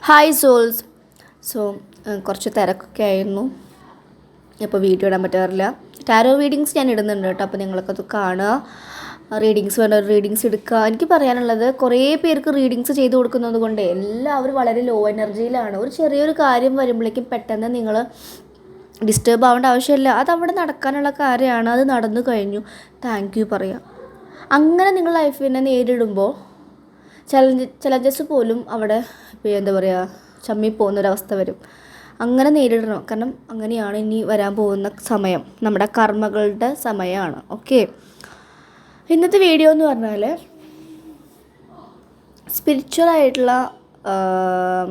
Hi souls. So കുറച്ച് തിരക്കൊക്കെ ആയിരുന്നു, ഇപ്പോൾ വീഡിയോ ഇടാൻ പറ്റാറില്ല. ടാരോ റീഡിങ്സ് ഞാൻ ഇടുന്നുണ്ട് കേട്ടോ, അപ്പോൾ നിങ്ങളൊക്കെ അത് കാണുക. റീഡിങ്സ് വേണ്ട റീഡിങ്സ് എടുക്കുക. എനിക്ക് പറയാനുള്ളത്, കുറേ പേർക്ക് റീഡിങ്സ് ചെയ്ത് കൊടുക്കുന്നത് കൊണ്ട് എല്ലാവരും വളരെ ലോ എനർജിയിലാണ്. ഒരു ചെറിയൊരു കാര്യം വരുമ്പോഴേക്കും പെട്ടെന്ന് നിങ്ങൾ ഡിസ്റ്റർബ് ആവേണ്ട ആവശ്യമില്ല. അത് അവിടെ നടക്കാനുള്ള കാര്യമാണ്, അത് നടന്നു കഴിഞ്ഞു, താങ്ക് യു പറയാം. അങ്ങനെ നിങ്ങൾ ലൈഫിനെ നേരിടുമ്പോൾ ചലഞ്ചസ് പോലും അവിടെ എന്താ പറയുക, ചമ്മിപ്പോകുന്നൊരവസ്ഥ വരും. അങ്ങനെ നേരിടണം, കാരണം അങ്ങനെയാണ് ഇനി വരാൻ പോകുന്ന സമയം, നമ്മുടെ കർമ്മകളുടെ സമയമാണ്. ഓക്കെ, ഇന്നത്തെ വീഡിയോ എന്ന് പറഞ്ഞാൽ സ്പിരിച്വലായിട്ടുള്ള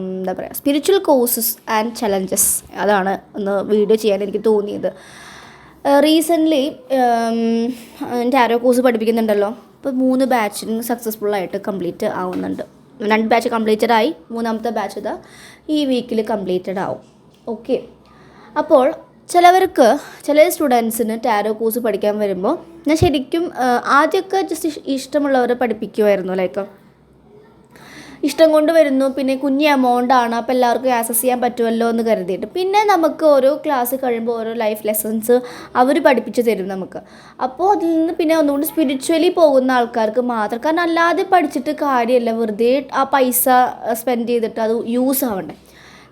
എന്താ പറയുക, സ്പിരിച്വൽ കോഴ്സസ് ആൻഡ് ചലഞ്ചസ്, അതാണ് ഒന്ന് വീഡിയോ ചെയ്യാൻ എനിക്ക് തോന്നിയത്. റീസെൻ്റ്ലി ടാരോ കോഴ്സ് പഠിപ്പിക്കുന്നുണ്ടല്ലോ, ഇപ്പോൾ 3 ബാച്ചിന് സക്സസ്ഫുള്ളായിട്ട് കംപ്ലീറ്റ് ആവുന്നുണ്ട്. 2 ബാച്ച് കംപ്ലീറ്റഡ് ആയി, 3ാമത്തെ ബാച്ച് ഇതാ ഈ വീക്കിൽ കംപ്ലീറ്റഡ് ആവും. ഓക്കെ, അപ്പോൾ ചില സ്റ്റുഡൻസിന് ടാരോ കോഴ്സ് പഠിക്കാൻ വരുമ്പോൾ ഞാൻ ശരിക്കും ആദ്യമൊക്കെ ജസ്റ്റ് ഇഷ്ടമുള്ളവരെ പഠിപ്പിക്കുമായിരുന്നു. ലൈക്ക് ഇഷ്ടം കൊണ്ട് വരുന്നു, പിന്നെ കുഞ്ഞ് എമൗണ്ടാണ്, അപ്പോൾ എല്ലാവർക്കും ആക്സസ് ചെയ്യാൻ പറ്റുമല്ലോ എന്ന് കരുതിയിട്ട്. പിന്നെ നമുക്ക് ഓരോ ക്ലാസ് കഴിയുമ്പോൾ ഓരോ ലൈഫ് ലെസൺസ് അവർ പഠിപ്പിച്ച് തരും നമുക്ക്. അപ്പോൾ അതിൽ നിന്ന് പിന്നെ ഒന്നുകൊണ്ട് സ്പിരിച്വലി പോകുന്ന ആൾക്കാർക്ക് മാത്രം, കാരണം അല്ലാതെ പഠിച്ചിട്ട് കാര്യമല്ല, വെറുതെ ആ പൈസ സ്പെൻഡ് ചെയ്തിട്ട് അത് യൂസ് ആവണ്ടേ.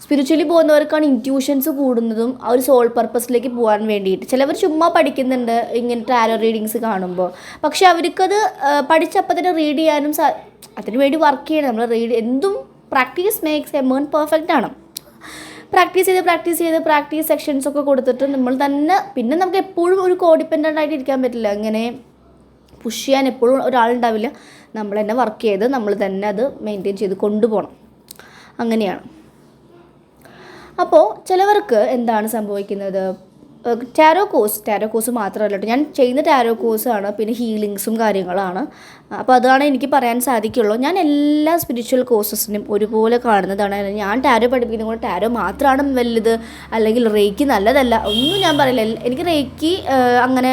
സ്പിരിച്വലി പോകുന്നവർക്കാണ് ഇൻറ്റ്യൂഷൻസ് കൂടുന്നതും ആ ഒരു സോൾ പർപ്പസിലേക്ക് പോകാൻ വേണ്ടിയിട്ട്. ചിലവർ ചുമ്മാ പഠിക്കുന്നുണ്ട് ഇങ്ങനെ ടാരോ റീഡിങ്സ് കാണുമ്പോൾ, പക്ഷെ അവർക്കത് പഠിച്ചപ്പോൾ തന്നെ റീഡ് ചെയ്യാനും അതിന് വേണ്ടി വർക്ക് ചെയ്യണം. നമ്മൾ എന്തും പ്രാക്ടീസ് മേക്സ് എ മേൺ പെർഫെക്റ്റ് ആണ്. പ്രാക്ടീസ് സെക്ഷൻസൊക്കെ കൊടുത്തിട്ട് നമ്മൾ തന്നെ, പിന്നെ നമുക്ക് എപ്പോഴും ഒരു കോഡിപ്പെൻഡൻ്റ് ആയിട്ട് ഇരിക്കാൻ പറ്റില്ല. ഇങ്ങനെ പുഷ് ചെയ്യാൻ എപ്പോഴും ഒരാളുണ്ടാവില്ല. നമ്മൾ തന്നെ വർക്ക് ചെയ്ത് നമ്മൾ തന്നെ അത് മെയിൻറ്റെയിൻ ചെയ്ത് കൊണ്ടുപോകണം. അങ്ങനെയാണ്. അപ്പോൾ ചിലവർക്ക് എന്താണ് സംഭവിക്കുന്നത്, ടാരോ കോഴ്സ് മാത്രമല്ല കേട്ടോ, ഞാൻ ചെയ്യുന്ന ടാരോ കോഴ്സാണ്, പിന്നെ ഹീലിങ്സും കാര്യങ്ങളാണ്. അപ്പോൾ അതാണ് എനിക്ക് പറയാൻ സാധിക്കുള്ളൂ. ഞാൻ എല്ലാ സ്പിരിച്വൽ കോഴ്സസിനും ഒരുപോലെ കാണുന്നതാണ്. ഞാൻ ടാരോ പഠിപ്പിക്കുന്നത് കൊണ്ട് ടാരോ മാത്രമാണ് വലുത്, അല്ലെങ്കിൽ റേക്കി നല്ലതല്ല, ഒന്നും ഞാൻ പറയില്ല. എനിക്ക് റേക്കി അങ്ങനെ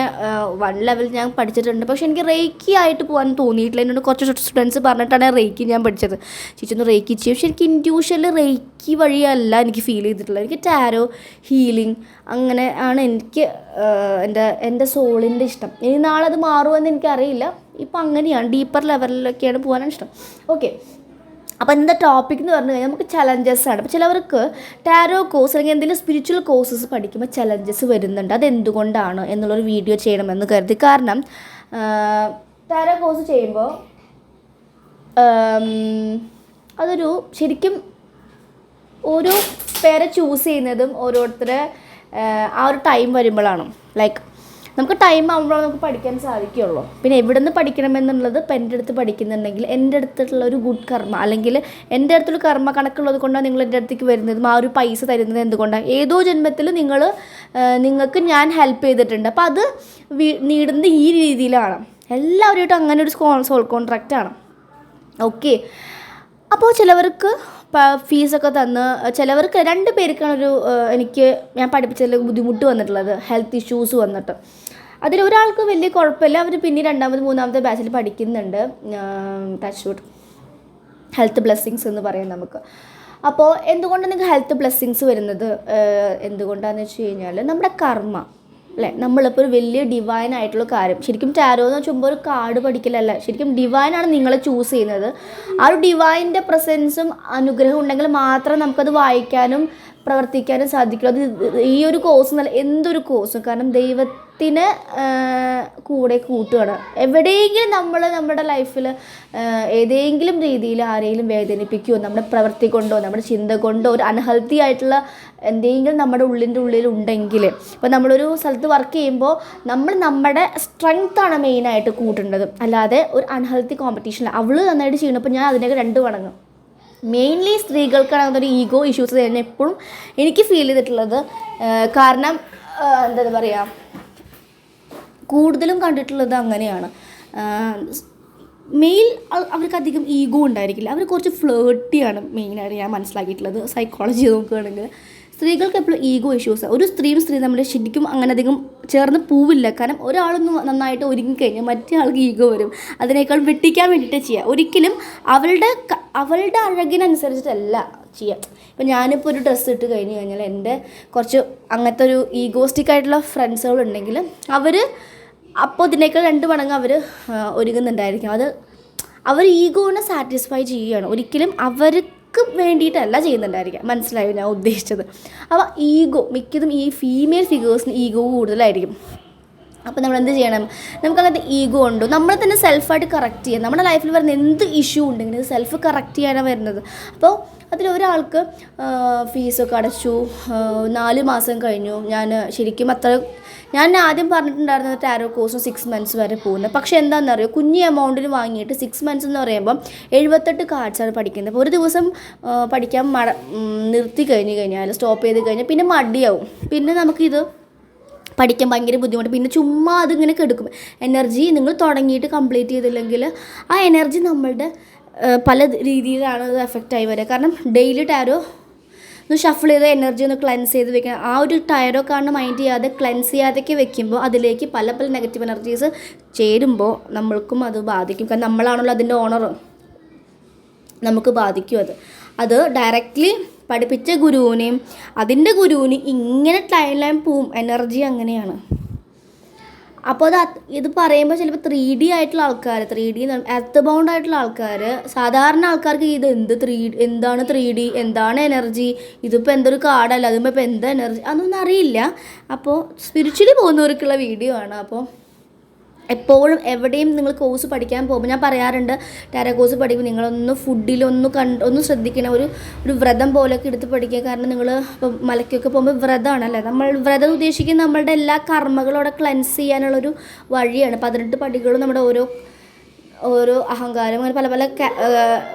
1 ലെവൽ ഞാൻ പഠിച്ചിട്ടുണ്ട്, പക്ഷേ എനിക്ക് റേക്കി ആയിട്ട് പോകാൻ തോന്നിയിട്ടില്ല. എന്നോട് കുറച്ച് സ്റ്റുഡൻസ് പറഞ്ഞിട്ടാണ് റേക്കി ഞാൻ പഠിച്ചത്. ചേച്ചൊന്ന് റേക്കി ചെയ്യും, പക്ഷേ എനിക്ക് ഇൻറ്റ്യൂഷനിൽ റേക്കി വഴിയല്ല എനിക്ക് ഫീൽ ചെയ്തിട്ടുള്ളത്. എനിക്ക് ടാരോ ഹീലിംഗ് അങ്ങനെ ആണ് എനിക്ക് എൻ്റെ സോളിൻ്റെ ഇഷ്ടം. ഇനി നാളെ അത് മാറുമെന്ന് എനിക്കറിയില്ല. ഇപ്പം അങ്ങനെയാണ്, ഡീപ്പർ ലെവലിലൊക്കെയാണ് പോകാനാണ് ഇഷ്ടം. ഓക്കെ, അപ്പോൾ എന്താ ടോപ്പിക് എന്ന് പറഞ്ഞു കഴിഞ്ഞാൽ നമുക്ക് ചലഞ്ചസ് ആണ്. അപ്പോൾ ചിലവർക്ക് ടാരോ കോഴ്സ് അല്ലെങ്കിൽ എന്തെങ്കിലും സ്പിരിച്വൽ കോഴ്സസ് പഠിക്കുമ്പോൾ ചലഞ്ചസ് വരുന്നുണ്ട്. അതെന്തുകൊണ്ടാണ് എന്നുള്ളൊരു വീഡിയോ ചെയ്യണമെന്ന് കരുതി. കാരണം ടാരോ കോഴ്സ് ചെയ്യുമ്പോൾ അതൊരു ശരിക്കും ഓരോ പേരെ ചൂസ് ചെയ്യുന്നതും ഓരോരുത്തരെ ആ ഒരു ടൈം വരുമ്പോഴാണ്. ലൈക്ക് നമുക്ക് ടൈം ആകുമ്പോഴാണ് നമുക്ക് പഠിക്കാൻ സാധിക്കുകയുള്ളൂ. പിന്നെ എവിടെ നിന്ന് പഠിക്കണമെന്നുള്ളത് ഇപ്പം എൻ്റെ അടുത്ത് പഠിക്കുന്നുണ്ടെങ്കിൽ എൻ്റെ അടുത്തുള്ള ഒരു ഗുഡ് കർമ്മ, അല്ലെങ്കിൽ എൻ്റെ അടുത്തൊരു കർമ്മ കണക്കുള്ളത് കൊണ്ടാണ് നിങ്ങൾ എൻ്റെ അടുത്തേക്ക് വരുന്നതും ആ ഒരു പൈസ തരുന്നത് എന്തുകൊണ്ടാണ്, ഏതോ ജന്മത്തിൽ നിങ്ങൾക്ക് ഞാൻ ഹെൽപ്പ് ചെയ്തിട്ടുണ്ട്. അപ്പോൾ അത് നീടുന്നത് ഈ രീതിയിലാണ്. എല്ലാവരുമായിട്ടും അങ്ങനെ ഒരു സോൾ കോൺട്രാക്റ്റാണ്. ഓക്കെ, അപ്പോൾ ചിലവർക്ക് ഫീസൊക്കെ തന്ന്, ചിലവർക്ക് 2 പേർക്കാണൊരു ഞാൻ പഠിപ്പിച്ചതിൽ ബുദ്ധിമുട്ട് വന്നിട്ടുള്ളത്, ഹെൽത്ത് ഇഷ്യൂസ് വന്നിട്ട്. അതിലൊരാൾക്ക് വലിയ കുഴപ്പമില്ല, അവർ പിന്നെ 2ാമത് 3ാമത്തെ ബാച്ചിൽ പഠിക്കുന്നുണ്ട്. ടച്ച് വുഡ്, ഹെൽത്ത് ബ്ലെസ്സിങ്സ് എന്ന് പറയും നമുക്ക്. അപ്പോൾ എന്തുകൊണ്ടാണ് നിങ്ങൾക്ക് ഹെൽത്ത് ബ്ലെസ്സിങ്സ് വരുന്നത്, എന്തുകൊണ്ടാണെന്ന് വെച്ച് കഴിഞ്ഞാൽ നമ്മുടെ കർമ്മ അല്ലേ, നമ്മളിപ്പോൾ ഒരു വലിയ ഡിവൈൻ ആയിട്ടുള്ള കാര്യം, ശരിക്കും ടാരോ എന്ന് വെച്ചുമ്പോൾ ഒരു കാർഡ് പഠിക്കലല്ല, ശരിക്കും ഡിവൈനാണ് നിങ്ങളെ ചൂസ് ചെയ്യുന്നത്. ആ ഒരു ഡിവൈൻ്റെ പ്രസൻസും അനുഗ്രഹം ഉണ്ടെങ്കിൽ മാത്രം നമുക്കത് വായിക്കാനും പ്രവർത്തിക്കാനും സാധിക്കുള്ളൂ. അത് ഈ ഒരു കോഴ്സ് എന്നല്ല, എന്തൊരു കോഴ്സും, കാരണം ദൈവത്തിന് കൂടെ കൂട്ടുകയാണ്. എവിടെയെങ്കിലും നമ്മൾ നമ്മുടെ ലൈഫിൽ ഏതെങ്കിലും രീതിയിൽ ആരെങ്കിലും വേദനിപ്പിക്കുകയോ നമ്മുടെ പ്രവൃത്തി കൊണ്ടോ നമ്മുടെ ചിന്ത കൊണ്ടോ ഒരു അൺഹെൽത്തി ആയിട്ടുള്ള എന്തെങ്കിലും നമ്മുടെ ഉള്ളിലുണ്ടെങ്കിൽ, ഇപ്പോൾ നമ്മളൊരു സ്ഥലത്ത് വർക്ക് ചെയ്യുമ്പോൾ നമ്മുടെ സ്ട്രെങ്ത്താണ് മെയിനായിട്ട് കൂട്ടേണ്ടത്, അല്ലാതെ ഒരു അൺഹെൽത്തി കോമ്പറ്റീഷൻ. അവൾ നന്നായിട്ട് ചെയ്യണപ്പോൾ ഞാൻ അതിനൊക്കെ 2 മടങ്ങ്. മെയിൻലി സ്ത്രീകൾക്കാണ് അതൊരു ഈഗോ ഇഷ്യൂസ് തന്നെ എപ്പോഴും എനിക്ക് ഫീൽ ചെയ്തിട്ടുള്ളത്. കാരണം എന്താ പറയുക, കൂടുതലും കണ്ടിട്ടുള്ളത് അങ്ങനെയാണ്. മെയിൽ അവർക്കധികം ഈഗോ ഉണ്ടായിരിക്കില്ല, അവർ കുറച്ച് ഫ്ലേർട്ടിയാണ് മെയിനായിട്ട് ഞാൻ മനസ്സിലാക്കിയിട്ടുള്ളത്. സൈക്കോളജി നോക്കുകയാണെങ്കിൽ സ്ത്രീകൾക്ക് എപ്പോഴും ഈഗോ ഇഷ്യൂസ്. ഒരു സ്ത്രീയും തമ്മിൽ ശരിക്കും അങ്ങനെ അധികം ചേർന്ന് പോവില്ല. കാരണം ഒരാളൊന്ന് നന്നായിട്ട് ഒരുങ്ങിക്കഴിഞ്ഞാൽ മറ്റേ ആൾക്ക് ഈഗോ വരും. അതിനേക്കാൾ വെട്ടിക്കാൻ വേണ്ടിയിട്ട് ചെയ്യുക. ഒരിക്കലും അവളുടെ അഴകിനനുസരിച്ചിട്ടല്ല ചെയ്യുക. ഇപ്പം ഞാനിപ്പോൾ ഒരു ഡ്രസ്സ് ഇട്ട് കഴിഞ്ഞാൽ എൻ്റെ കുറച്ച് അങ്ങനത്തെ ഒരു ഈഗോസ്റ്റിക് ആയിട്ടുള്ള ഫ്രണ്ട്സുകളുണ്ടെങ്കിൽ അവർ അപ്പോൾ ഇതിനേക്കാൾ 2 മടങ്ങ് അവർ ഒരുങ്ങുന്നുണ്ടായിരിക്കും. അവർ ഈഗോനെ സാറ്റിസ്ഫൈ ചെയ്യുകയാണ്. ഒരിക്കലും അവർക്ക് വേണ്ടിയിട്ടല്ല ചെയ്യുന്നുണ്ടായിരിക്കുക. മനസ്സിലായോ ഞാൻ ഉദ്ദേശിച്ചത്? അപ്പോൾ മിക്കതും ഈ ഫീമെയിൽ ഫിഗേഴ്സിന് ഈഗോ കൂടുതലായിരിക്കും. അപ്പോൾ നമ്മൾ എന്ത് ചെയ്യണം? നമുക്കങ്ങനത്തെ ഈഗോ ഉണ്ടോ നമ്മളെ തന്നെ സെൽഫായിട്ട് കറക്റ്റ് ചെയ്യാം. നമ്മുടെ ലൈഫിൽ വരുന്ന എന്ത് ഇഷ്യൂ ഉണ്ടെങ്കിലും സെൽഫ് കറക്റ്റ് ചെയ്യാനാണ് വരുന്നത്. അപ്പോൾ അതിലൊരാൾക്ക് ഫീസൊക്കെ അടച്ചു 4 മാസം കഴിഞ്ഞു. ഞാൻ ആദ്യം പറഞ്ഞിട്ടുണ്ടായിരുന്നത് ടാരോ കോഴ്സ് 6 മന്ത്സ് വരെ പോകുന്നത്. പക്ഷേ എന്താണെന്നറിയോ, കുഞ്ഞി എമൗണ്ടിന് വാങ്ങിയിട്ട് 6 മന്ത്സ് എന്ന് പറയുമ്പം 78 കാർഡ്സാണ് പഠിക്കുന്നത്. അപ്പോൾ ഒരു ദിവസം പഠിക്കാൻ നിർത്തി കഴിഞ്ഞാൽ സ്റ്റോപ്പ് ചെയ്ത് കഴിഞ്ഞാൽ പിന്നെ മടിയാവും. പിന്നെ നമുക്കിത് പഠിക്കാൻ ഭയങ്കര ബുദ്ധിമുട്ട്. പിന്നെ ചുമ്മാ അതിങ്ങനെ കെടുക്കും. എനർജി നിങ്ങൾ തുടങ്ങിയിട്ട് കംപ്ലീറ്റ് ചെയ്തില്ലെങ്കിൽ ആ എനർജി നമ്മളുടെ പല രീതിയിലാണ് അത് എഫക്റ്റായി വരിക. കാരണം ഡെയിലി ടാരോ ഒന്ന് ഷഫിൾ ചെയ്ത് എനർജി ഒന്ന് ക്ലെൻസ് ചെയ്ത് വെക്കണം. ആ ഒരു ടാരോ കാർഡ് മൈൻഡ് ചെയ്യാതെ ക്ലെൻസ് ചെയ്യാതൊക്കെ വെക്കുമ്പോൾ അതിലേക്ക് പല നെഗറ്റീവ് എനർജീസ് ചേരുമ്പോൾ നമ്മൾക്കും അത് ബാധിക്കും. കാരണം നമ്മളാണല്ലോ അതിൻ്റെ ഓണർ. നമുക്ക് ബാധിക്കും അത് ഡയറക്റ്റ്ലി പഠിപ്പിച്ച ഗുരുവിനെയും അതിൻ്റെ ഗുരുവിന് ഇങ്ങനെ ടൈം പോവും. എനർജി അങ്ങനെയാണ്. അപ്പോൾ ഇത് പറയുമ്പോൾ ചിലപ്പോൾ 3D ആയിട്ടുള്ള ആൾക്കാർ, 3D എർത്ത് ബൗണ്ട് ആയിട്ടുള്ള ആൾക്കാർ, സാധാരണ ആൾക്കാർക്ക് എന്താണ് 3D, എന്താണ് എനർജി, ഇതിപ്പോൾ എന്തൊരു കാർഡല്ല, അതിപ്പോൾ ഇപ്പോൾ എന്താ എനർജി, അതൊന്നും അറിയില്ല. അപ്പോൾ സ്പിരിച്വലി പോകുന്നവർക്കുള്ള വീഡിയോ ആണ്. അപ്പോൾ എപ്പോഴും എവിടെയും നിങ്ങൾ കോഴ്സ് പഠിക്കാൻ പോകുമ്പോൾ ഞാൻ പറയാറുണ്ട്, ടാരോ കോഴ്സ് പഠിക്കുമ്പോൾ നിങ്ങളൊന്ന് ഫുഡിലൊന്ന് ശ്രദ്ധിക്കണം. ഒരു വ്രതം പോലെയൊക്കെ എടുത്ത് പഠിക്കുക. കാരണം നിങ്ങൾ ഇപ്പോൾ മലയ്ക്കൊക്കെ പോകുമ്പോൾ വ്രതമാണല്ലേ, നമ്മൾ വ്രതം ഉദ്ദേശിക്കുന്ന നമ്മളുടെ എല്ലാ കർമ്മകളും അവിടെ ക്ലെൻസ് ചെയ്യാനുള്ളൊരു വഴിയാണ്. 18 പടികളും നമ്മുടെ ഓരോ അഹങ്കാരം, അങ്ങനെ പല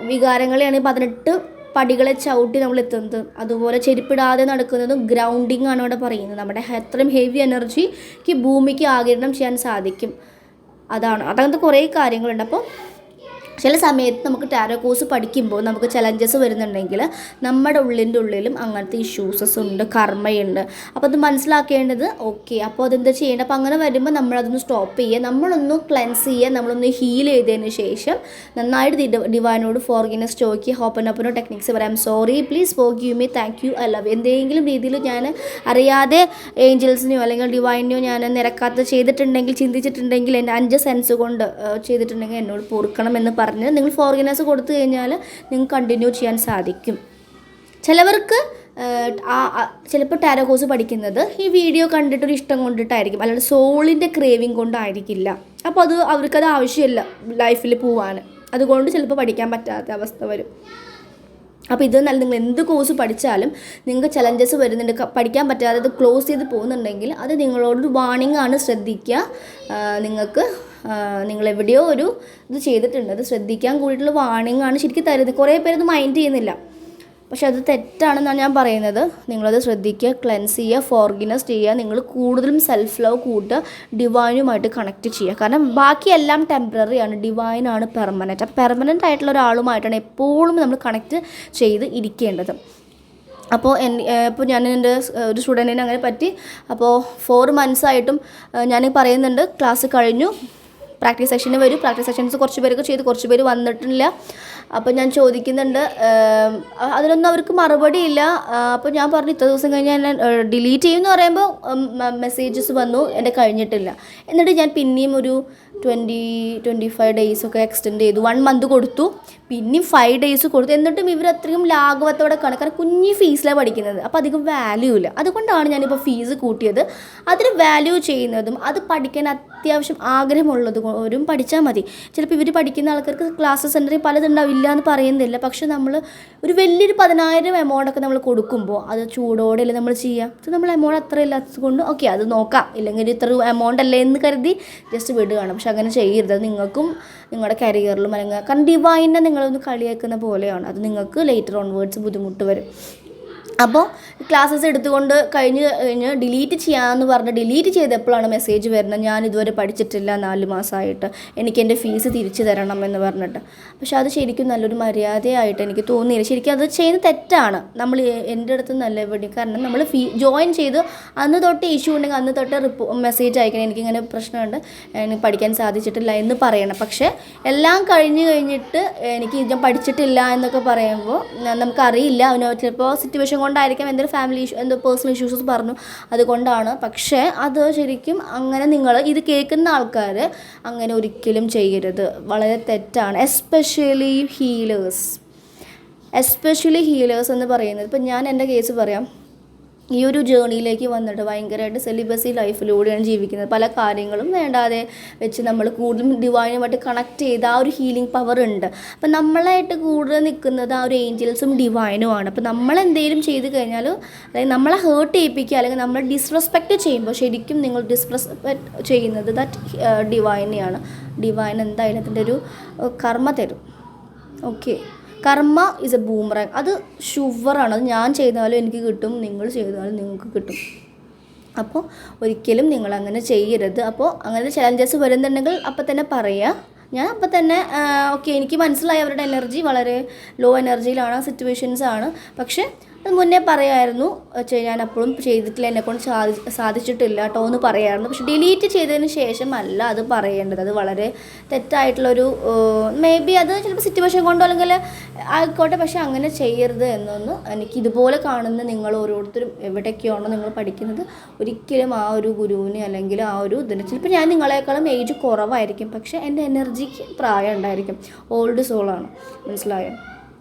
വികാരങ്ങളെയാണ് 18 പടികളെ ചവിട്ടി നമ്മൾ എത്തുന്നത്. അതുപോലെ ചെരുപ്പിടാതെ നടക്കുന്നതും ഗ്രൗണ്ടിങ് ആണ് അവിടെ പറയുന്നത്. നമ്മുടെ അത്രയും ഹെവി എനർജിക്ക് ഭൂമിക്ക് ആഗിരണം ചെയ്യാൻ സാധിക്കും. അതങ്ങനത്തെ കുറേ കാര്യങ്ങളുണ്ട്. അപ്പോൾ ചില സമയത്ത് നമുക്ക് ടാരോ കോഴ്സ് പഠിക്കുമ്പോൾ നമുക്ക് ചലഞ്ചസ് വരുന്നുണ്ടെങ്കിൽ നമ്മുടെ ഉള്ളിലും അങ്ങനത്തെ ഇഷ്യൂസസ് ഉണ്ട്, കർമ്മയുണ്ട്. അപ്പോൾ അത് മനസ്സിലാക്കേണ്ടത് ഓക്കെ. അപ്പോൾ അതെന്താ ചെയ്യേണ്ടത്? അപ്പോൾ അങ്ങനെ വരുമ്പോൾ നമ്മളതൊന്ന് സ്റ്റോപ്പ് ചെയ്യുക, നമ്മളൊന്ന് ക്ലെൻസ് ചെയ്യുക, നമ്മളൊന്ന് ഹീൽ ചെയ്തതിന് ശേഷം നന്നായിട്ട് ഡിവൈനോട് ഫോർഗിവ്നെസ് ചോദിക്കുക, ഓപ്പൺ ടെക്നിക്സ് പറയാം. Sorry, please forgive me, thank you, I love. എന്തെങ്കിലും രീതിയിൽ ഞാൻ അറിയാതെ ഏഞ്ചൽസിനെയോ അല്ലെങ്കിൽ ഡിവൈനെയോ ഞാൻ നിരക്കാത്ത ചെയ്തിട്ടുണ്ടെങ്കിൽ, ചിന്തിച്ചിട്ടുണ്ടെങ്കിൽ, എൻ്റെ 5 സെൻസ് കൊണ്ട് ചെയ്തിട്ടുണ്ടെങ്കിൽ എന്നോട് പൊറുക്കണം എന്ന് പറഞ്ഞ് നിങ്ങൾ ഫോർഗിവ്നെസ് കൊടുത്തു കഴിഞ്ഞാൽ നിങ്ങൾക്ക് കണ്ടിന്യൂ ചെയ്യാൻ സാധിക്കും. ചിലവർക്ക് ചിലപ്പോൾ ടാരോ കോഴ്സ് പഠിക്കുന്നത് ഈ വീഡിയോ കണ്ടിട്ടൊരു ഇഷ്ടം കൊണ്ടിട്ടായിരിക്കും, അല്ലാണ്ട് സോളിൻ്റെ ക്രേവിങ് കൊണ്ടായിരിക്കില്ല. അപ്പോൾ അവർക്കത് ആവശ്യമില്ല ലൈഫിൽ പോവാൻ. അതുകൊണ്ട് ചിലപ്പോൾ പഠിക്കാൻ പറ്റാത്ത അവസ്ഥ വരും. അപ്പോൾ ഇത് നല്ല, നിങ്ങൾ എന്ത് കോഴ്സ് പഠിച്ചാലും നിങ്ങൾക്ക് ചലഞ്ചസ് വരുന്നുണ്ട്, പഠിക്കാൻ പറ്റാതെ അത് ക്ലോസ് ചെയ്ത് പോകുന്നുണ്ടെങ്കിൽ അത് നിങ്ങളോടൊരു വാർണിംഗ് ആണ്, ശ്രദ്ധിക്കുക. നിങ്ങളെവിടെയോ ഒരു ഇത് ചെയ്തിട്ടുണ്ട്, അത് ശ്രദ്ധിക്കാൻ കൂടിയിട്ടുള്ള വാർണിംഗ് ആണ് ശരിക്കും തരുന്നത്. കുറേ പേരത് മൈൻഡ് ചെയ്യുന്നില്ല, പക്ഷെ അത് തെറ്റാണെന്നാണ് ഞാൻ പറയുന്നത്. നിങ്ങളത് ശ്രദ്ധിക്കുക, ക്ലെൻസ് ചെയ്യുക, ഫോർഗിവ്നെസ് ചെയ്യുക. നിങ്ങൾ കൂടുതലും സെൽഫ് ലവ് കൂട്ടുക, ഡിവൈനുമായിട്ട് കണക്റ്റ് ചെയ്യുക. കാരണം ബാക്കിയെല്ലാം ടെമ്പററി ആണ്, ഡിവൈനാണ് പെർമനൻറ്റ്. ആ പെർമനൻ്റ് ആയിട്ടുള്ള ഒരാളുമായിട്ടാണ് എപ്പോഴും നമ്മൾ കണക്റ്റ് ചെയ്ത് ഇരിക്കേണ്ടത്. അപ്പോൾ ഞാൻ എൻ്റെ ഒരു സ്റ്റുഡൻറ്റിനെ അങ്ങനെ പറ്റി. അപ്പോൾ 4 മന്ത്സായിട്ടും ഞാൻ പറയുന്നുണ്ട്, ക്ലാസ് കഴിഞ്ഞു, പ്രാക്ടീസ് സെഷന് വരും. പ്രാക്ടീസ് സെഷൻസ് കുറച്ച് പേരൊക്കെ ചെയ്ത്, കുറച്ച് പേര് വന്നിട്ടില്ല. അപ്പോൾ ഞാൻ ചോദിക്കുന്നുണ്ട്, അതിലൊന്നും അവർക്ക് മറുപടിയില്ല. അപ്പോൾ ഞാൻ പറഞ്ഞു ഇത്ര ദിവസം കഴിഞ്ഞാൽ ഞാൻ ഡിലീറ്റ് ചെയ്യുമെന്ന് പറയുമ്പോൾ മെസ്സേജസ് വന്നു എൻ്റെ കഴിഞ്ഞിട്ടില്ല. എന്നിട്ട് ഞാൻ പിന്നെയും ഒരു 25 ഡേയ്സൊക്കെ എക്സ്റ്റെൻഡ് ചെയ്തു. 1 മന്ത് കൊടുത്തു, പിന്നെയും 5 ഡേയ്സ് കൊടുത്തു. എന്നിട്ടും ഇവർ അത്രയും ലാഘവത്തോടെ കാരണം കുഞ്ഞി ഫീസിലാണ് പഠിക്കുന്നത്. അപ്പോൾ അധികം വാല്യൂ ഇല്ല. അതുകൊണ്ടാണ് ഞാനിപ്പോൾ ഫീസ് കൂട്ടിയത്. അതിന് വാല്യൂ ചെയ്യുന്നതും അത് പഠിക്കാൻ അത്യാവശ്യം ആഗ്രഹമുള്ളതും പഠിച്ചാൽ മതി. ചിലപ്പോൾ ഇവർ പഠിക്കുന്ന ആൾക്കാർക്ക് ക്ലാസ് സെൻറ്ററിൽ പലതുണ്ടാവില്ല എന്ന് പറയുന്നില്ല. പക്ഷെ നമ്മൾ ഒരു വലിയൊരു 10,000 എമൗണ്ടൊക്കെ നമ്മൾ കൊടുക്കുമ്പോൾ അത് ചൂടോടെയല്ലേ നമ്മൾ ചെയ്യുക. ഇത് നമ്മൾ എമൗണ്ട് അത്ര ഇല്ലാത്തത് കൊണ്ട് ഓക്കെ അത് നോക്കാം, ഇല്ലെങ്കിൽ ഇത്ര എമൗണ്ട് അല്ലേ എന്ന് കരുതി ജസ്റ്റ് വിടുകയാണ്. പക്ഷെ അങ്ങനെ ചെയ്യരുത്. അത് നിങ്ങൾക്കും നിങ്ങളുടെ കരിയറിലും അല്ലെങ്കിൽ കാരണം ഡിവൈനെ നിങ്ങളൊന്ന് കളിയാക്കുന്ന പോലെയാണ്. അത് നിങ്ങൾക്ക് ലേറ്റർ ഓൺവേർഡ്സ് ബുദ്ധിമുട്ട് വരും. അപ്പോൾ ക്ലാസ്സസ് എടുത്തുകൊണ്ട് കഴിഞ്ഞ് ഡിലീറ്റ് ചെയ്യാമെന്ന് പറഞ്ഞ് ഡിലീറ്റ് ചെയ്തപ്പോഴാണ് മെസ്സേജ് വരുന്നത്, ഞാൻ ഇതുവരെ പഠിച്ചിട്ടില്ല 4 മാസമായിട്ട്, എനിക്ക് എൻ്റെ ഫീസ് തിരിച്ചു തരണം എന്ന് പറഞ്ഞിട്ട്. പക്ഷെ അത് ശരിക്കും നല്ലൊരു മര്യാദയായിട്ട് എനിക്ക് തോന്നിയില്ല. ശരിക്കും അത് ചെയ്യുന്നത് തെറ്റാണ്. നമ്മൾ എൻ്റെ അടുത്ത് നല്ല എവിടെ, കാരണം നമ്മൾ ജോയിൻ ചെയ്ത് അന്ന് തൊട്ട് ഇഷ്യൂ ഉണ്ടെങ്കിൽ അന്ന് തൊട്ട് മെസ്സേജ് അയക്കണം, എനിക്കിങ്ങനെ പ്രശ്നമുണ്ട്, എനിക്ക് പഠിക്കാൻ സാധിച്ചിട്ടില്ല എന്ന് പറയണം. പക്ഷേ എല്ലാം കഴിഞ്ഞിട്ട് എനിക്ക് ഞാൻ പഠിച്ചിട്ടില്ല എന്നൊക്കെ പറയുമ്പോൾ നമുക്കറിയില്ല, അവന് ചിലപ്പോൾ സിറ്റുവേഷൻ കൊണ്ടായിരിക്കാം, എന്തൊരു ഫാമിലി ഇഷ്യൂ, എന്തോ പേഴ്സണൽ ഇഷ്യൂസ് പറഞ്ഞു, അതുകൊണ്ടാണ്. പക്ഷേ അത് ശരിക്കും അങ്ങനെ നിങ്ങൾ ഇത് കേൾക്കുന്ന ആൾക്കാർ അങ്ങനെ ഒരിക്കലും ചെയ്യരുത്, വളരെ തെറ്റാണ്. എസ്പെഷ്യലി ഹീലേഴ്സ് എന്ന് പറയുന്നത്, ഇപ്പം ഞാൻ എൻ്റെ കേസ് പറയാം. ഈ ഒരു ജേണിയിലേക്ക് വന്നിട്ട് ഭയങ്കരമായിട്ട് സെലിബസി ലൈഫിലൂടെയാണ് ജീവിക്കുന്നത്. പല കാര്യങ്ങളും വേണ്ടാതെ വെച്ച് നമ്മൾ കൂടുതലും ഡിവൈനുമായിട്ട് കണക്ട് ചെയ്ത് ആ ഒരു ഹീലിംഗ് പവർ ഉണ്ട്. അപ്പം നമ്മളായിട്ട് കൂടുതൽ നിൽക്കുന്നത് ആ ഒരു ഏഞ്ചൽസും ഡിവൈനുമാണ്. അപ്പം നമ്മളെന്തെങ്കിലും ചെയ്ത് കഴിഞ്ഞാൽ, അതായത് നമ്മളെ ഹേർട്ട് ചെയ്യിപ്പിക്കുക അല്ലെങ്കിൽ നമ്മളെ ഡിസ്റെസ്പെക്റ്റ് ചെയ്യുമ്പോൾ ശരിക്കും നിങ്ങൾ ഡിസ്റെസ്പെക്റ്റ് ചെയ്യുന്നത് ദാറ്റ് ഡിവൈനെയാണ്. ഡിവൈൻ എന്തായാലും അതിൻ്റെ ഒരു കർമ്മ തരും. ഓക്കെ, കർമ്മ ഈസ് എ ബൂമറാങ്. അത് ഷുവറാണ്. അത് ഞാൻ ചെയ്താലും എനിക്ക് കിട്ടും, നിങ്ങൾ ചെയ്താലും നിങ്ങൾക്ക് കിട്ടും. അപ്പോൾ ഒരിക്കലും നിങ്ങളങ്ങനെ ചെയ്യരുത്. അപ്പോൾ അങ്ങനെ ചലഞ്ചസ് വരുന്നുണ്ടെങ്കിൽ അപ്പം തന്നെ പറയുക. ഞാൻ അപ്പം തന്നെ ഓക്കെ, എനിക്ക് മനസ്സിലായി അവരുടെ എനർജി വളരെ ലോ എനർജിയിലാണ്, സിറ്റുവേഷൻസാണ്. പക്ഷേ അത് മുന്നേ പറയായിരുന്നു, ഞാൻ അപ്പോഴും ചെയ്തിട്ടില്ല, എന്നെക്കൊണ്ട് സാധിച്ചിട്ടില്ല കേട്ടോ എന്ന് പറയായിരുന്നു. പക്ഷെ ഡിലീറ്റ് ചെയ്തതിന് ശേഷം അല്ല അത് പറയേണ്ടത്. അത് വളരെ തെറ്റായിട്ടുള്ളൊരു, മേ ബി അത് ചിലപ്പോൾ സിറ്റുവേഷൻ കൊണ്ടോ അല്ലെങ്കിൽ ആയിക്കോട്ടെ, പക്ഷെ അങ്ങനെ ചെയ്യരുത് എന്നൊന്ന് എനിക്ക് ഇതുപോലെ കാണുന്ന നിങ്ങൾ ഓരോരുത്തരും എവിടെയൊക്കെയാണോ നിങ്ങൾ പഠിക്കുന്നത്, ഒരിക്കലും ആ ഒരു ഗുരുവിനെ അല്ലെങ്കിൽ ആ ഒരു ഇതിന്, ചിലപ്പോൾ ഞാൻ നിങ്ങളെക്കാളും ഏജ് കുറവായിരിക്കും, പക്ഷേ എൻ്റെ എനർജിക്ക് പ്രായം ഉണ്ടായിരിക്കും, ഓൾഡ് സോളാണ്, മനസ്സിലായോ?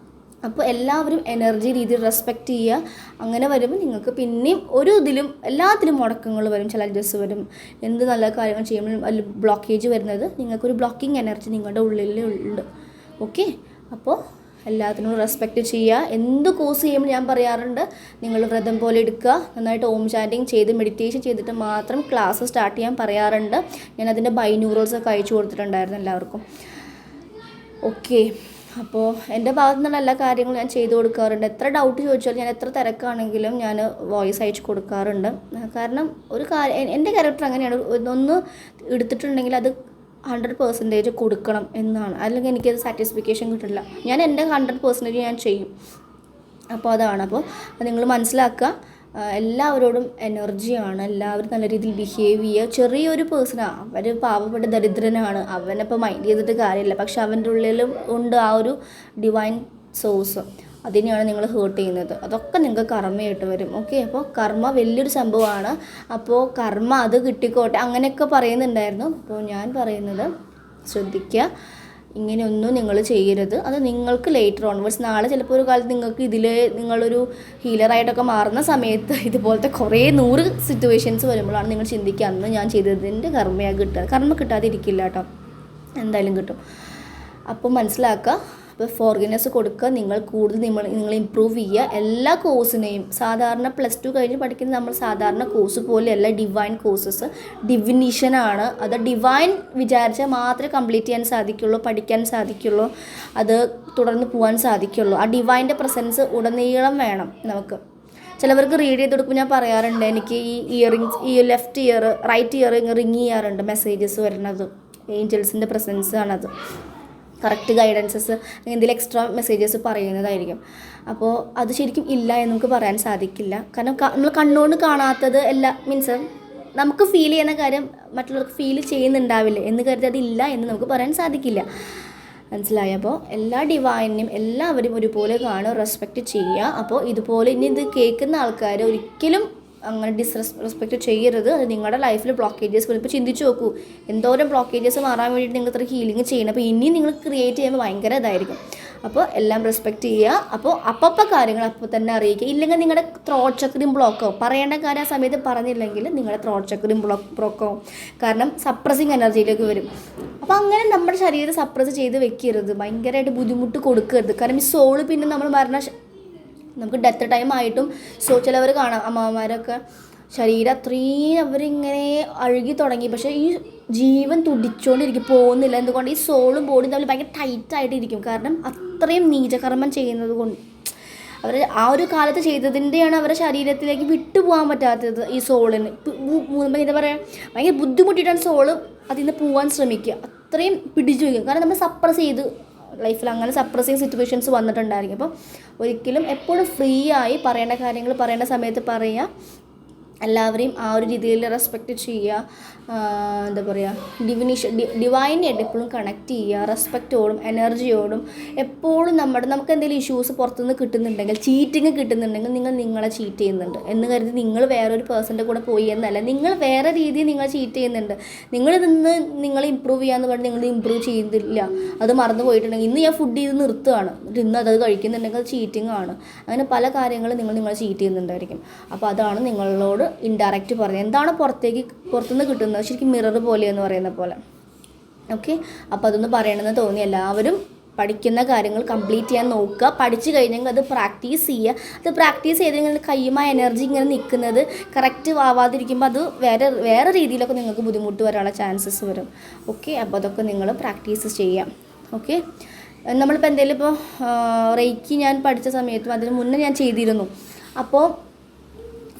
അപ്പോൾ എല്ലാവരും എനർജി രീതിയിൽ റെസ്പെക്റ്റ് ചെയ്യുക. അങ്ങനെ വരുമ്പോൾ നിങ്ങൾക്ക് പിന്നെയും ഒരു ഇതിലും എല്ലാത്തിലും മുടക്കങ്ങൾ വരും, ചലഞ്ചസ് വരും. എന്ത് നല്ല കാര്യങ്ങൾ ചെയ്യുമ്പോഴും അതിൽ ബ്ലോക്കേജ് വരുന്നത് നിങ്ങൾക്കൊരു ബ്ലോക്കിംഗ് എനർജി നിങ്ങളുടെ ഉള്ളിൽ ഉണ്ട്. ഓക്കെ, അപ്പോൾ എല്ലാത്തിനും റെസ്പെക്റ്റ് ചെയ്യുക. എന്ത് കോഴ്സ് ചെയ്യുമ്പോൾ ഞാൻ പറയാറുണ്ട്, നിങ്ങൾ വ്രതം പോലെ എടുക്കുക, നന്നായിട്ട് ഓം ചാൻറ്റിങ് ചെയ്ത് മെഡിറ്റേഷൻ ചെയ്തിട്ട് മാത്രം ക്ലാസ് സ്റ്റാർട്ട് ചെയ്യാൻ പറയാറുണ്ട്. ഞാൻ അതിൻ്റെ ബൈന്യൂറൽസൊക്കെ അയച്ചു കൊടുത്തിട്ടുണ്ടായിരുന്നു എല്ലാവർക്കും. ഓക്കെ, അപ്പോൾ എൻ്റെ ഭാഗത്തു നിന്നുള്ള എല്ലാ കാര്യങ്ങളും ഞാൻ ചെയ്ത് കൊടുക്കാറുണ്ട്. എത്ര ഡൗട്ട് ചോദിച്ചാലും ഞാൻ എത്ര തിരക്കാണെങ്കിലും ഞാൻ വോയിസ് അയച്ചു കൊടുക്കാറുണ്ട്. കാരണം ഒരു കാര്യം, എൻ്റെ ക്യാരക്ടർ അങ്ങനെയാണ്, ഒന്ന് എടുത്തിട്ടുണ്ടെങ്കിൽ അത് 100% കൊടുക്കണം എന്നാണ്, അല്ലെങ്കിൽ എനിക്കത് സാറ്റിസ്ഫിക്കേഷൻ കിട്ടില്ല. ഞാൻ എൻ്റെ 100% ഞാൻ ചെയ്യും. അപ്പോൾ അതാണ്. അപ്പോൾ നിങ്ങൾ മനസ്സിലാക്കുക, എല്ലാവരോടും എനർജിയാണ്, എല്ലാവരും നല്ല രീതിയിൽ ബിഹേവ് ചെയ്യുക. ചെറിയൊരു പേഴ്സണാണ്, അവർ പാവപ്പെട്ട ദരിദ്രനാണ്, അവനിപ്പോൾ മൈൻഡ് ചെയ്തിട്ട് കാര്യമില്ല, പക്ഷെ അവൻ്റെ ഉള്ളിലും ഉണ്ട് ആ ഒരു ഡിവൈൻ സോഴ്സ്, അതിനെയാണ് നിങ്ങൾ ഹേർട്ട് ചെയ്യുന്നത്. അതൊക്കെ നിങ്ങൾക്ക് കർമ്മയായിട്ട് വരും. ഓക്കെ, അപ്പോൾ കർമ്മ വലിയൊരു സംഭവമാണ്. അപ്പോൾ കർമ്മ അത് കിട്ടിക്കോട്ടെ അങ്ങനെയൊക്കെ പറയുന്നുണ്ടായിരുന്നു. അപ്പോൾ ഞാൻ പറയുന്നത് ശ്രദ്ധിക്കുക, ഇങ്ങനെയൊന്നും നിങ്ങൾ ചെയ്യരുത്. അത് നിങ്ങൾക്ക് ലേറ്റർ ഓൺവേഴ്സ്, നാളെ ചിലപ്പോൾ ഒരു കാലത്ത് നിങ്ങൾക്ക് നിങ്ങളൊരു ഹീലറായിട്ടൊക്കെ മാറുന്ന സമയത്ത് ഇതുപോലത്തെ കുറേ 100 സിറ്റുവേഷൻസ് വരുമ്പോഴാണ് നിങ്ങൾ ചിന്തിക്കുക, അന്ന് ഞാൻ ചെയ്തതിൻ്റെ കർമ്മയാണ് കിട്ടുക. കർമ്മ കിട്ടാതിരിക്കില്ല കേട്ടോ, എന്തായാലും കിട്ടും. അപ്പോൾ മനസ്സിലാക്കുക. അപ്പോൾ ഫോർഗിവ്നെസ് കൊടുക്കുക, നിങ്ങൾ കൂടുതൽ നിങ്ങൾ ഇമ്പ്രൂവ് ചെയ്യുക. എല്ലാ കോഴ്സിനെയും സാധാരണ +2 കഴിഞ്ഞ് പഠിക്കുന്ന നമ്മൾ സാധാരണ കോഴ്സ് പോലെയല്ല ഡിവൈൻ കോഴ്സസ്, ഡിവിനിഷനാണ്. അത് ഡിവൈൻ വിചാരിച്ചാൽ മാത്രമേ കംപ്ലീറ്റ് ചെയ്യാൻ സാധിക്കുള്ളൂ, പഠിക്കാൻ സാധിക്കുള്ളൂ, അത് തുടർന്ന് പോകാൻ സാധിക്കുള്ളൂ. ആ ഡിവൈൻ്റെ പ്രസൻസ് ഉടനീളം വേണം നമുക്ക്. ചിലവർക്ക് റീഡ് ചെയ്ത് കൊടുക്കുമ്പോൾ ഞാൻ പറയാറുണ്ട്, എനിക്ക് ഈ ഇയറിങ്സ്, ഈ left ear right ear ring ചെയ്യാറുണ്ട്, മെസ്സേജസ് വരുന്നത് ഏഞ്ചൽസിൻ്റെ പ്രസൻസ് ആണത്. കറക്റ്റ് ഗൈഡൻസസ്, എന്തെങ്കിലും എക്സ്ട്രാ മെസ്സേജസ് പറയുന്നതായിരിക്കും. അപ്പോൾ അത് ശരിക്കും ഇല്ല എന്ന് നമുക്ക് പറയാൻ സാധിക്കില്ല. കാരണം നമ്മൾ കണ്ണുകൊണ്ട് കാണാത്തത് മീൻസ് നമുക്ക് ഫീൽ ചെയ്യുന്ന കാര്യം മറ്റുള്ളവർക്ക് ഫീൽ ചെയ്യുന്നുണ്ടാവില്ല എന്ന് കരുതി അതില്ല എന്ന് നമുക്ക് പറയാൻ സാധിക്കില്ല. മനസ്സിലായി? അപ്പോൾ എല്ലാ ഡിവൈനും എല്ലാവരും ഒരുപോലെ കാണുക, റെസ്പെക്റ്റ് ചെയ്യുക. അപ്പോൾ ഇതുപോലെ ഇനി ഇത് കേൾക്കുന്ന ആൾക്കാർ ഒരിക്കലും അങ്ങനെ റെസ്പെക്റ്റ് ചെയ്യരുത്. അത് നിങ്ങളുടെ ലൈഫിൽ ബ്ലോക്കേജസ് വരും. ഇപ്പോൾ ചിന്തിച്ച് നോക്കൂ, എന്തോരം ബ്ലോക്കേജസ് മാറാൻ വേണ്ടിയിട്ട് നിങ്ങൾ ഇത്ര ഹീലിംഗ് ചെയ്യണം. അപ്പോൾ ഇനി നിങ്ങൾ ക്രിയേറ്റ് ചെയ്യുമ്പോൾ ഭയങ്കര ഇതായിരിക്കും. അപ്പോൾ എല്ലാം റെസ്പെക്റ്റ് ചെയ്യുക. അപ്പോൾ കാര്യങ്ങൾ അപ്പോൾ തന്നെ അറിയിക്കുക. ഇല്ലെങ്കിൽ നിങ്ങളുടെ ത്രോട്ട് ചക്രയും ബ്ലോക്കാവും. പറയേണ്ട കാര്യം ആ സമയത്ത് പറഞ്ഞില്ലെങ്കിൽ നിങ്ങളുടെ ത്രോട്ട് ചക്രയും ബ്ലോക്കാവും. കാരണം സപ്രസിങ് എനർജിയിലേക്ക് വരും. അപ്പോൾ അങ്ങനെ നമ്മുടെ ശരീരം സപ്രസ് ചെയ്ത് വെക്കരുത്, ഭയങ്കരമായിട്ട് ബുദ്ധിമുട്ട് കൊടുക്കരുത്. കാരണം ഈ സോള് പിന്നെ നമ്മൾ നമുക്ക് ഡെത്ത് ടൈം ആയിട്ടും ചിലവർ കാണാം, അമ്മമാരൊക്കെ ശരീരം അത്രയും അവരിങ്ങനെ അഴുകി തുടങ്ങി, പക്ഷേ ഈ ജീവൻ തുടിച്ചുകൊണ്ടിരിക്കും, പോകുന്നില്ല. എന്തുകൊണ്ട്? ഈ സോളും ബോഡിയും തമ്മിൽ ഭയങ്കര ടൈറ്റായിട്ടിരിക്കും. കാരണം അത്രയും നീചകർമ്മം ചെയ്യുന്നത് കൊണ്ട്. അവർ ആ ഒരു കാലത്ത് ചെയ്തതിൻ്റെയാണ് അവരുടെ ശരീരത്തിലേക്ക് വിട്ടുപോകാൻ പറ്റാത്തത്. ഈ സോളിന് എന്താ പറയുക, ഭയങ്കര ബുദ്ധിമുട്ടിയിട്ടാണ് സോള് അതിൽ നിന്ന് പോകാൻ ശ്രമിക്കുക. അത്രയും പിടിച്ചു വയ്ക്കും. കാരണം നമ്മൾ സപ്രസ് ചെയ്ത് ലൈഫിൽ അങ്ങനെ സപ്രസിങ് സിറ്റുവേഷൻസ് വന്നിട്ടുണ്ടായിരിക്കും. അപ്പോൾ ഒരിക്കലും എപ്പോഴും ഫ്രീ ആയി പറയേണ്ട കാര്യങ്ങൾ പറയേണ്ട സമയത്ത് പറയുക, എല്ലാവരെയും ആ ഒരു രീതിയിൽ റെസ്പെക്റ്റ് ചെയ്യുക. എന്താ പറയുക, ഡിവൈനായിട്ട് എപ്പോഴും കണക്ട് ചെയ്യുക, റെസ്പെക്റ്റോടും എനർജിയോടും എപ്പോഴും നമുക്ക് എന്തെങ്കിലും ഇഷ്യൂസ് പുറത്തുനിന്ന് കിട്ടുന്നുണ്ടെങ്കിൽ, ചീറ്റിങ് കിട്ടുന്നുണ്ടെങ്കിൽ നിങ്ങളെ ചീറ്റ് ചെയ്യുന്നുണ്ട് എന്ന് കരുതി നിങ്ങൾ വേറൊരു പേഴ്സൻ്റെ കൂടെ പോയി എന്നല്ല. നിങ്ങൾ വേറെ രീതിയിൽ നിങ്ങൾ ചീറ്റ് ചെയ്യുന്നുണ്ട്. നിങ്ങൾ ഇമ്പ്രൂവ് ചെയ്യാമെന്ന് പറഞ്ഞ് നിങ്ങൾ ഇമ്പ്രൂവ് ചെയ്യുന്നില്ല, അത് മറന്നു പോയിട്ടുണ്ടെങ്കിൽ ഇന്ന് ഞാൻ ഫുഡ് ചെയ്ത് നിർത്തുകയാണ്, ഇന്ന് അത് കഴിക്കുന്നുണ്ടെങ്കിൽ അത് ചീറ്റിംഗ് ആണ്. അങ്ങനെ പല കാര്യങ്ങളും നിങ്ങളെ ചീറ്റ് ചെയ്യുന്നുണ്ടായിരിക്കും. അപ്പോൾ അതാണ് നിങ്ങളോട് ഇൻഡയറക്റ്റ് പറഞ്ഞത്. എന്താണ് പുറത്തുനിന്ന് കിട്ടുന്നത്, ശരിക്കും മിറർ പോലെ എന്ന് പറയുന്ന പോലെ. ഓക്കെ, അപ്പോൾ അതൊന്ന് പറയണമെന്ന് തോന്നി. എല്ലാവരും പഠിക്കുന്ന കാര്യങ്ങൾ കംപ്ലീറ്റ് ചെയ്യാൻ നോക്കുക. പഠിച്ചു കഴിഞ്ഞെങ്കിൽ അത് പ്രാക്ടീസ് ചെയ്യുക. അത് പ്രാക്ടീസ് ചെയ്തെങ്കിൽ കയ്യുമായ എനർജി ഇങ്ങനെ നിൽക്കുന്നത് കറക്റ്റ് ആവാതിരിക്കുമ്പോൾ അത് വേറെ രീതിയിലൊക്കെ നിങ്ങൾക്ക് ബുദ്ധിമുട്ട് വരാനുള്ള ചാൻസസ് വരും. ഓക്കെ, അപ്പോൾ അതൊക്കെ നിങ്ങൾ പ്രാക്ടീസ് ചെയ്യാം. ഓക്കെ, നമ്മളിപ്പോൾ എന്തെങ്കിലും ഇപ്പോൾ റേക്കി ഞാൻ പഠിച്ച സമയത്തും അതിന് മുന്നേ ഞാൻ ചെയ്തിരുന്നു. അപ്പോൾ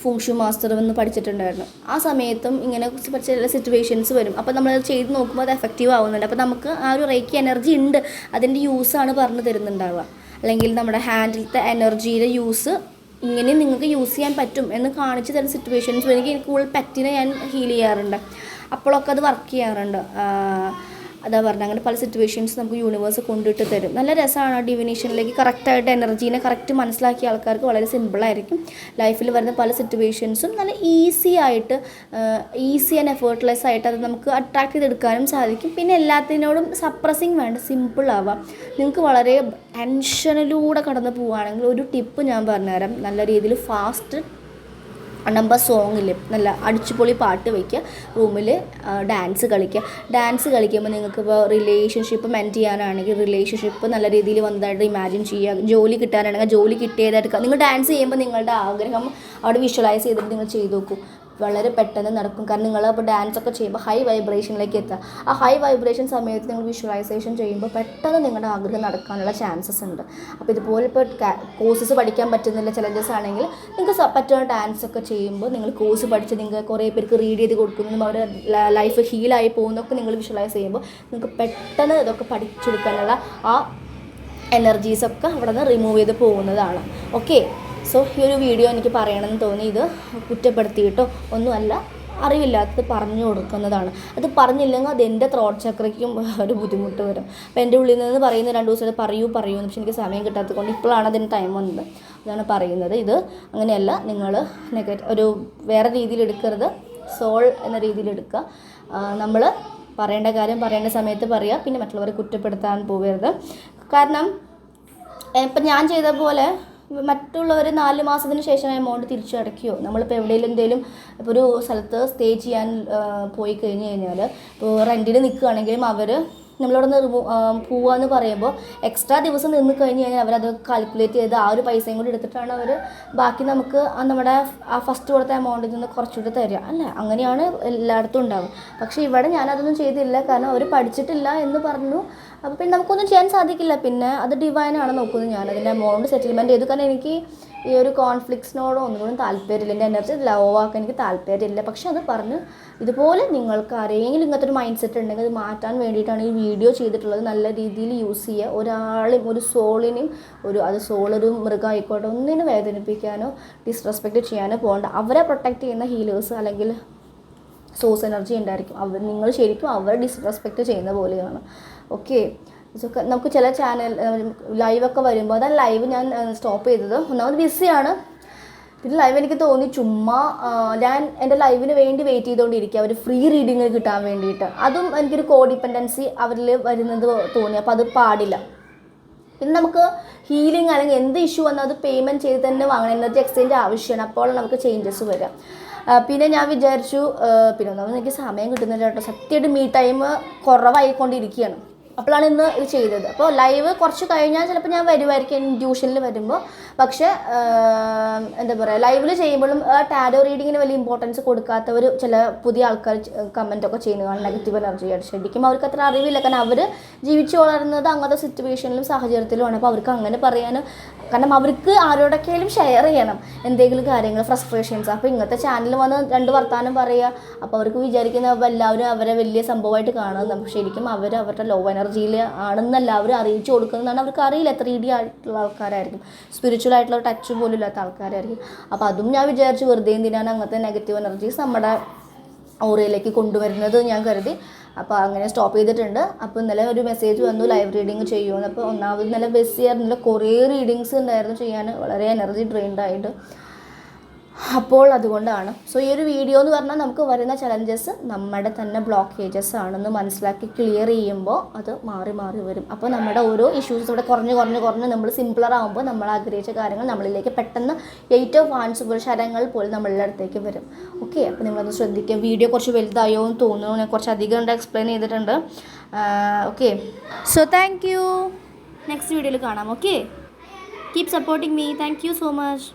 ഫുങ്ഷു മാസ്റ്റർ എന്ന് പഠിച്ചിട്ടുണ്ടായിരുന്നു. ആ സമയത്തും ഇങ്ങനെ ചില സിറ്റുവേഷൻസ് വരും. അപ്പോൾ നമ്മൾ ചെയ്ത് നോക്കുമ്പോൾ അത് എഫക്റ്റീവ് ആവുന്നുണ്ട്. അപ്പോൾ നമുക്ക് ആ ഒരു റേക്കി എനർജി ഉണ്ട്, അതിൻ്റെ യൂസാണ് പറഞ്ഞു തരുന്നുണ്ടാവുക. അല്ലെങ്കിൽ നമ്മുടെ ഹാൻഡിലത്തെ എനർജിയുടെ യൂസ് ഇങ്ങനെ നിങ്ങൾക്ക് യൂസ് ചെയ്യാൻ പറ്റും എന്ന് കാണിച്ച് തരുന്ന സിറ്റുവേഷൻസ് വരും. എനിക്ക് കൂടുതൽ പെറ്റിനെ ഞാൻ ഹീൽ ചെയ്യാറുണ്ട്, അപ്പോഴൊക്കെ അത് വർക്ക് ചെയ്യാറുണ്ട്. അതാ പറഞ്ഞത്, അങ്ങനെ പല സിറ്റുവേഷൻസ് നമുക്ക് യൂണിവേഴ്സ് കൊണ്ടിട്ട് തരും. നല്ല രസമാണ് ആ ഡിവിനേഷനിലേക്ക് കറക്റ്റായിട്ട് എനർജീനെ കറക്റ്റ് മനസ്സിലാക്കിയ ആൾക്കാർക്ക് വളരെ സിമ്പിളായിരിക്കും ലൈഫിൽ വരുന്ന പല സിറ്റുവേഷൻസും നല്ല ഈസി ആൻഡ് എഫേർട്ട്ലെസ് ആയിട്ട് അത് നമുക്ക് അട്രാക്ട് ചെയ്തെടുക്കാനും സാധിക്കും. പിന്നെ എല്ലാത്തിനോടും സപ്രസിങ് വേണ്ട, സിമ്പിൾ ആവാം. നിങ്ങൾക്ക് വളരെ ടെൻഷനിലൂടെ കടന്നു പോവുകയാണെങ്കിൽ ഒരു ടിപ്പ് ഞാൻ പറഞ്ഞുതരാം. നല്ല രീതിയിൽ ഫാസ്റ്റ് നമ്പർ സോങ്ങില്ലേ, നല്ല അടിച്ചുപൊളി പാട്ട് വയ്ക്കുക, റൂമിൽ ഡാൻസ് കളിക്കുമ്പോൾ നിങ്ങൾക്ക് ഇപ്പോൾ റിലേഷൻഷിപ്പ് മെൻറ്റ് ചെയ്യാനാണെങ്കിൽ റിലേഷൻഷിപ്പ് നല്ല രീതിയിൽ വന്നതായിട്ട് ഇമാജിൻ ചെയ്യുക. ജോലി കിട്ടാനാണെങ്കിൽ ജോലി കിട്ടിയതായിട്ട് നിങ്ങൾ ഡാൻസ് ചെയ്യുമ്പോൾ നിങ്ങളുടെ ആഗ്രഹം അവിടെ വിഷ്വലൈസ് ചെയ്തിട്ട് നിങ്ങൾ ചെയ്ത് നോക്കൂ. വളരെ പെട്ടെന്ന് നടക്കും. കാരണം നിങ്ങൾ അപ്പോൾ ഡാൻസൊക്കെ ചെയ്യുമ്പോൾ ഹൈ വൈബ്രേഷനിലേക്ക് എത്തുക. ആ ഹൈ വൈബ്രേഷൻ സമയത്ത് നിങ്ങൾ വിഷ്വലൈസേഷൻ ചെയ്യുമ്പോൾ പെട്ടെന്ന് നിങ്ങളുടെ ആഗ്രഹം നടക്കാനുള്ള ചാൻസസ് ഉണ്ട്. അപ്പോൾ ഇതുപോലെ ഇപ്പോൾ കോഴ്സസ് പഠിക്കാൻ പറ്റുന്നില്ല ചലഞ്ചസ് ആണെങ്കിൽ നിങ്ങൾക്ക് പറ്റുന്ന ഡാൻസൊക്കെ ചെയ്യുമ്പോൾ നിങ്ങൾ കോഴ്സ് പഠിച്ച് നിങ്ങൾ കുറേ പേർക്ക് റീഡ് ചെയ്ത് കൊടുക്കുന്നതും അവരുടെ ലൈഫ് ഹീലായി പോകുന്നതൊക്കെ നിങ്ങൾ വിഷ്വലൈസ് ചെയ്യുമ്പോൾ നിങ്ങൾക്ക് പെട്ടെന്ന് ഇതൊക്കെ പഠിച്ചെടുക്കാനുള്ള ആ എനർജീസൊക്കെ അവിടെ നിന്ന് റിമൂവ് ചെയ്ത് പോകുന്നതാണ്. ഓക്കെ, സോ ഈ ഒരു വീഡിയോ എനിക്ക് പറയണമെന്ന് തോന്നി. ഇത് കുറ്റപ്പെടുത്തിയിട്ടോ ഒന്നുമല്ല, അറിവില്ലാത്തത് പറഞ്ഞു കൊടുക്കുന്നതാണ്. അത് പറഞ്ഞില്ലെങ്കിൽ അത് എൻ്റെ ത്രോട്ട് ചക്രയ്ക്കും ഒരു ബുദ്ധിമുട്ട് വരും. അപ്പോൾ എൻ്റെ ഉള്ളിൽ നിന്ന് പറയുന്ന 2 ദിവസത്തെ പറയൂ പക്ഷെ എനിക്ക് സമയം കിട്ടാത്തത് കൊണ്ട് ഇപ്പോഴാണ് അതിന് ടൈം വന്നത്, അതാണ് പറയുന്നത്. ഇത് അങ്ങനെയല്ല, നിങ്ങൾ ഒരു വേറെ രീതിയിൽ എടുക്കരുത്, സോൾ എന്ന രീതിയിൽ എടുക്കുക. നമ്മൾ പറയേണ്ട കാര്യം പറയേണ്ട സമയത്ത് പറയുക, പിന്നെ മറ്റുള്ളവരെ കുറ്റപ്പെടുത്താൻ പോകരുത്. കാരണം ഇപ്പം ഞാൻ ചെയ്ത പോലെ മറ്റുള്ളവർ 4 മാസത്തിന് ശേഷം എമൗണ്ട് തിരിച്ചടയ്ക്കുകയോ, നമ്മളിപ്പോൾ എന്തെങ്കിലും ഇപ്പോൾ ഒരു സ്ഥലത്ത് സ്റ്റേ ചെയ്യാൻ പോയി കഴിഞ്ഞാൽ ഇപ്പോൾ റെൻറ്റിന് നിൽക്കുകയാണെങ്കിലും അവർ നമ്മളവിടെ നിന്ന് പോവാന്ന് പറയുമ്പോൾ എക്സ്ട്രാ ദിവസം നിന്ന് കഴിഞ്ഞ് കഴിഞ്ഞാൽ അവരത് കാൽക്കുലേറ്റ് ചെയ്ത് ആ ഒരു പൈസയും കൂടി എടുത്തിട്ടാണ് അവർ ബാക്കി നമുക്ക് നമ്മുടെ ആ ഫസ്റ്റ് കൊടുത്ത എമൗണ്ടിൽ നിന്ന് കുറച്ചുകൂടി തരിക അല്ലേ. അങ്ങനെയാണ് എല്ലായിടത്തും ഉണ്ടാവും. പക്ഷേ ഇവിടെ ഞാനതൊന്നും ചെയ്തില്ല, കാരണം അവർ പഠിച്ചിട്ടില്ല എന്ന് പറഞ്ഞു. അപ്പോൾ പിന്നെ നമുക്കൊന്നും ചെയ്യാൻ സാധിക്കില്ല. പിന്നെ അത് ഡിവൈനാണ് നോക്കുന്നത്. ഞാനതിൻ്റെ എമൗണ്ട് സെറ്റിൽമെൻറ്റ് ചെയ്തു. കാരണം എനിക്ക് ഈ ഒരു കോൺഫ്ലിക്ട്സിനോടോ ഒന്നുകൂടി താല്പര്യമില്ല, എൻ്റെ എനർജി ലോ ആക്കാൻ എനിക്ക് താല്പര്യമില്ല. പക്ഷെ അത് പറഞ്ഞ് ഇതുപോലെ നിങ്ങൾക്ക് ആരെങ്കിലും ഇങ്ങനത്തെ ഒരു മൈൻഡ് സെറ്റ് ഉണ്ടെങ്കിൽ അത് മാറ്റാൻ വേണ്ടിയിട്ടാണ് ഈ വീഡിയോ ചെയ്തിട്ടുള്ളത്. നല്ല രീതിയിൽ യൂസ് ചെയ്യുക. ഒരാളെയും ഒരു സോളിനെയും അത് സോളൊരു മൃഗമായിക്കോട്ടെ ഒന്നിനും വേദനിപ്പിക്കാനോ ഡിസ്റെസ്പെക്റ്റ് ചെയ്യാനോ പോകണ്ട. അവരെ പ്രൊട്ടക്റ്റ് ചെയ്യുന്ന ഹീലേഴ്സ് അല്ലെങ്കിൽ സോഴ്സ് എനർജി ഉണ്ടായിരിക്കും. നിങ്ങൾ ശരിക്കും അവരെ ഡിസ്റെസ്പെക്റ്റ് ചെയ്യുന്ന പോലെയാണ്. ഓക്കെ, നമുക്ക് ചില ചാനൽ ലൈവൊക്കെ വരുമ്പോൾ അതാ ലൈവ് ഞാൻ സ്റ്റോപ്പ് ചെയ്തത്. ഒന്നാമത് ബിസിയാണ്, പിന്നെ ലൈവ് എനിക്ക് തോന്നി ചുമ്മാ ഞാൻ എൻ്റെ ലൈവിന് വേണ്ടി വെയിറ്റ് ചെയ്തുകൊണ്ടിരിക്കുക അവർ ഫ്രീ റീഡിങ് കിട്ടാൻ വേണ്ടിയിട്ട്. അതും എനിക്കൊരു കോഡിപ്പെൻഡൻസി അവരിൽ വരുന്നത് തോന്നി. അപ്പോൾ അത് പാടില്ല. പിന്നെ നമുക്ക് ഹീലിംഗ് അല്ലെങ്കിൽ എന്ത് ഇഷ്യൂ വന്നാൽ അത് പേയ്മെൻറ്റ് ചെയ്ത് തന്നെ വാങ്ങണം. എനർജി എക്സ്ചേഞ്ച് ആവശ്യമാണ്, അപ്പോൾ നമുക്ക് ചേഞ്ചസ് വരാം. പിന്നെ ഞാൻ വിചാരിച്ചു പിന്നെ ഒന്നാമത് എനിക്ക് സമയം കിട്ടുന്നില്ല കേട്ടോ, സത്യമായിട്ട് മീ ടൈം കുറവായിക്കൊണ്ടിരിക്കുകയാണ്. അപ്പോഴാണ് ഇന്ന് ഇത് ചെയ്തത്. അപ്പോൾ ലൈവ് കുറച്ച് കഴിഞ്ഞാൽ ചിലപ്പോൾ ഞാൻ വരുമായിരിക്കും ട്യൂഷനിൽ വരുമ്പോൾ. പക്ഷേ എന്താ പറയുക, ലൈവിൽ ചെയ്യുമ്പോഴും ടാരോ റീഡിങ്ങിന് വലിയ ഇമ്പോർട്ടൻസ് കൊടുക്കാത്തവർ ചില പുതിയ ആൾക്കാർ കമൻറ്റൊക്കെ ചെയ്യുന്നതാണ് നെഗറ്റീവ് എനർജിയായിട്ട്. ശരിക്കും അവർക്ക് അത്ര അറിവില്ല, കാരണം അവർ ജീവിച്ചു വളർന്നത് അങ്ങനത്തെ സിറ്റുവേഷനിലും സാഹചര്യത്തിലുമാണ്. അപ്പോൾ അവർക്ക് അങ്ങനെ പറയാൻ കാരണം അവർക്ക് ആരോടൊക്കെയാലും ഷെയർ ചെയ്യണം എന്തെങ്കിലും കാര്യങ്ങൾ, ഫ്രസ്ട്രേഷൻസ്. അപ്പോൾ ഇങ്ങനത്തെ ചാനൽ വന്ന് 2 വർത്താനം പറയുക, അപ്പോൾ അവർക്ക് വിചാരിക്കുന്ന എല്ലാവരും അവരെ വലിയ സംഭവമായിട്ട് കാണുന്നത്. പക്ഷേ ശരിക്കും അവർ അവരുടെ ലോ എനർജിയിൽ ആണെന്ന് എല്ലാവരും അറിയിച്ചു കൊടുക്കുന്നതാണ്. അവർക്ക് അറിയില്ല 3D ആയിട്ടുള്ള ആൾക്കാരായിരിക്കും, സ്പിരിച്വൽ ആയിട്ടുള്ള ടച്ച് പോലും ഇല്ലാത്ത ആൾക്കാരായിരിക്കും. അപ്പോൾ അതും ഞാൻ വിചാരിച്ചു വെറുതെ എന്തിനാണ് അങ്ങനത്തെ നെഗറ്റീവ് എനർജീസ് നമ്മുടെ ഓറയിലേക്ക് കൊണ്ടുവരുന്നത് ഞാൻ കരുതി. അപ്പോൾ അങ്ങനെ സ്റ്റോപ്പ് ചെയ്തിട്ടുണ്ട്. അപ്പോൾ ഇന്നലെ ഒരു മെസ്സേജ് വന്നു ലൈവ് റീഡിങ് ചെയ്യുമെന്ന്. അപ്പോൾ ഒന്നാമത് ഇന്നലെ ബസ്സിയായിരുന്നില്ല, കുറേ റീഡിങ്സ് ഉണ്ടായിരുന്നു ചെയ്യാൻ, വളരെ എനർജി ഡ്രെയിൻഡ് ആയിട്ട്. അപ്പോൾ അതുകൊണ്ടാണ്. സോ ഈ ഒരു വീഡിയോ എന്ന് പറഞ്ഞാൽ നമുക്ക് വരുന്ന ചലഞ്ചസ് നമ്മുടെ തന്നെ ബ്ലോക്കേജസ് ആണെന്ന് മനസ്സിലാക്കി ക്ലിയർ ചെയ്യുമ്പോൾ അത് മാറി മാറി വരും. അപ്പോൾ നമ്മുടെ ഓരോ ഇഷ്യൂസ് ഇവിടെ കുറഞ്ഞ് നമ്മൾ സിംപിളർ ആകുമ്പോൾ നമ്മൾ ആഗ്രഹിച്ച കാര്യങ്ങൾ നമ്മളിലേക്ക് പെട്ടെന്ന് 8 ഓഫ് വാൻഡ്സ് പോലെ ശരങ്ങൾ പോലും നമ്മളുടെ അടുത്തേക്ക് വരും. ഓക്കെ, അപ്പോൾ നിങ്ങളത് ശ്രദ്ധിക്കുക. വീഡിയോ കുറച്ച് വലുതായോ എന്ന് തോന്നുന്നു, ഞാൻ കുറച്ച് അധികം എക്സ്പ്ലെയിൻ ചെയ്തിട്ടുണ്ട്. Okay, so thank you. Next വീഡിയോയിൽ കാണാം. Okay, keep supporting me. Thank you so much.